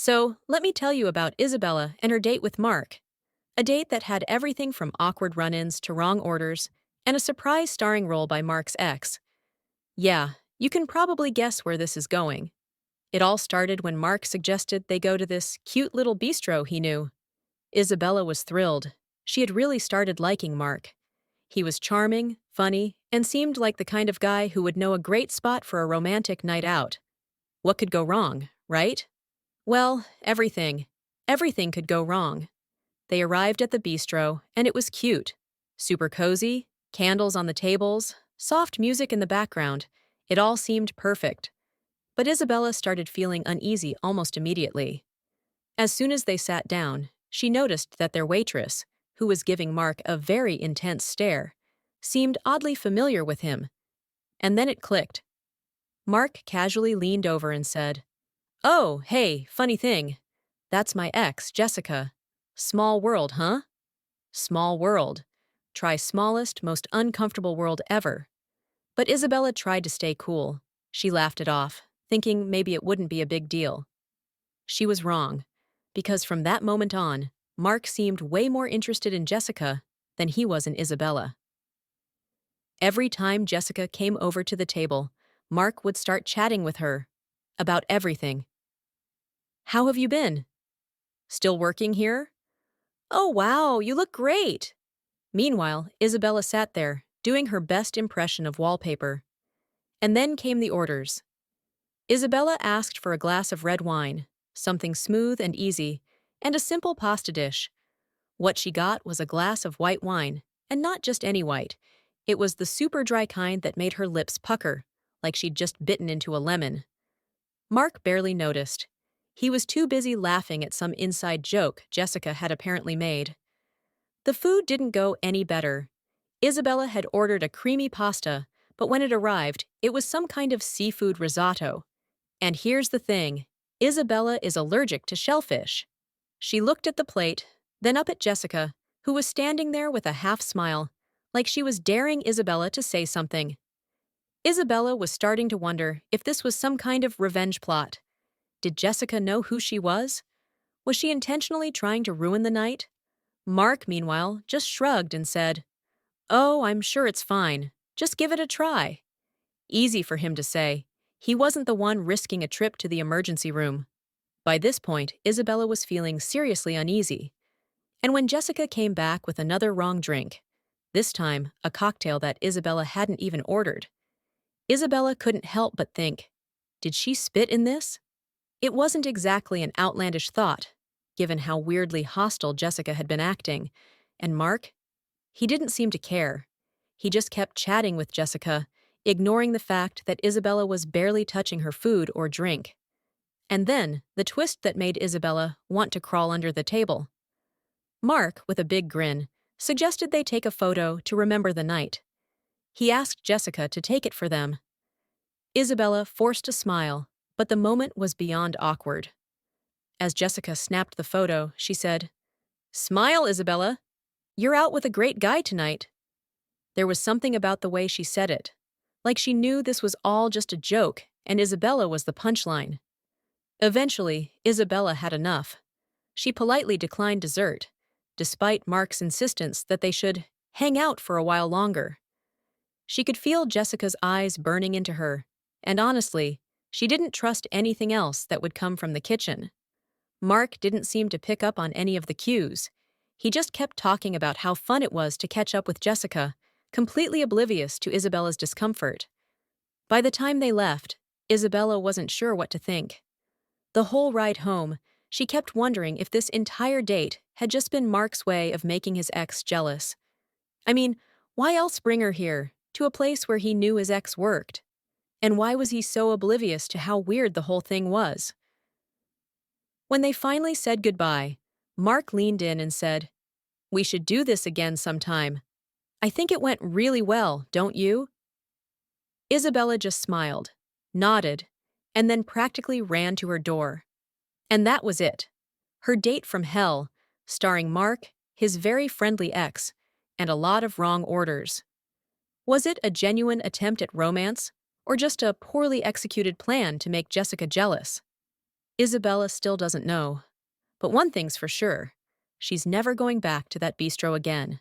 So, let me tell you about Isabella and her date with Mark. A date that had everything from awkward run ins to wrong orders, and a surprise starring role by Mark's ex. Yeah, you can probably guess where this is going. It all started when Mark suggested they go to this cute little bistro he knew. Isabella was thrilled. She had really started liking Mark. He was charming, funny, and seemed like the kind of guy who would know a great spot for a romantic night out. What could go wrong, right? Well, everything. Everything could go wrong. They arrived at the bistro, and it was cute. Super cozy, candles on the tables, soft music in the background. It all seemed perfect. But Isabella started feeling uneasy almost immediately. As soon as they sat down, she noticed that their waitress, who was giving Mark a very intense stare, seemed oddly familiar with him. And then it clicked. Mark casually leaned over and said, "Oh, hey, funny thing. That's my ex, Jessica. Small world, huh?" Small world. Try smallest, most uncomfortable world ever. But Isabella tried to stay cool. She laughed it off, thinking maybe it wouldn't be a big deal. She was wrong, because from that moment on, Mark seemed way more interested in Jessica than he was in Isabella. Every time Jessica came over to the table, Mark would start chatting with her about everything. "How have you been? Still working here? Oh, wow, you look great." Meanwhile, Isabella sat there, doing her best impression of wallpaper. And then came the orders. Isabella asked for a glass of red wine, something smooth and easy, and a simple pasta dish. What she got was a glass of white wine, and not just any white. It was the super dry kind that made her lips pucker, like she'd just bitten into a lemon. Mark barely noticed. He was too busy laughing at some inside joke Jessica had apparently made. The food didn't go any better. Isabella had ordered a creamy pasta, but when it arrived, it was some kind of seafood risotto. And here's the thing, Isabella is allergic to shellfish. She looked at the plate, then up at Jessica, who was standing there with a half smile, like she was daring Isabella to say something. Isabella was starting to wonder if this was some kind of revenge plot. Did Jessica know who she was? Was she intentionally trying to ruin the night? Mark, meanwhile, just shrugged and said, "Oh, I'm sure it's fine. Just give it a try." Easy for him to say. He wasn't the one risking a trip to the emergency room. By this point, Isabella was feeling seriously uneasy. And when Jessica came back with another wrong drink, this time a cocktail that Isabella hadn't even ordered, Isabella couldn't help but think, did she spit in this? It wasn't exactly an outlandish thought, given how weirdly hostile Jessica had been acting, and Mark? He didn't seem to care. He just kept chatting with Jessica, ignoring the fact that Isabella was barely touching her food or drink. And then, the twist that made Isabella want to crawl under the table. Mark, with a big grin, suggested they take a photo to remember the night. He asked Jessica to take it for them. Isabella forced a smile, but the moment was beyond awkward. As Jessica snapped the photo, she said, "Smile, Isabella. You're out with a great guy tonight." There was something about the way she said it, like she knew this was all just a joke and Isabella was the punchline. Eventually, Isabella had enough. She politely declined dessert, despite Mark's insistence that they should hang out for a while longer. She could feel Jessica's eyes burning into her, and honestly, she didn't trust anything else that would come from the kitchen. Mark didn't seem to pick up on any of the cues. He just kept talking about how fun it was to catch up with Jessica, completely oblivious to Isabella's discomfort. By the time they left, Isabella wasn't sure what to think. The whole ride home, she kept wondering if this entire date had just been Mark's way of making his ex jealous. I mean, why else bring her here, to a place where he knew his ex worked? And why was he so oblivious to how weird the whole thing was? When they finally said goodbye, Mark leaned in and said, "We should do this again sometime. I think it went really well, don't you?" Isabella just smiled, nodded, and then practically ran to her door. And that was it. Her date from hell, starring Mark, his very friendly ex, and a lot of wrong orders. Was it a genuine attempt at romance, or just a poorly executed plan to make Jessica jealous? Isabella still doesn't know. But one thing's for sure, she's never going back to that bistro again.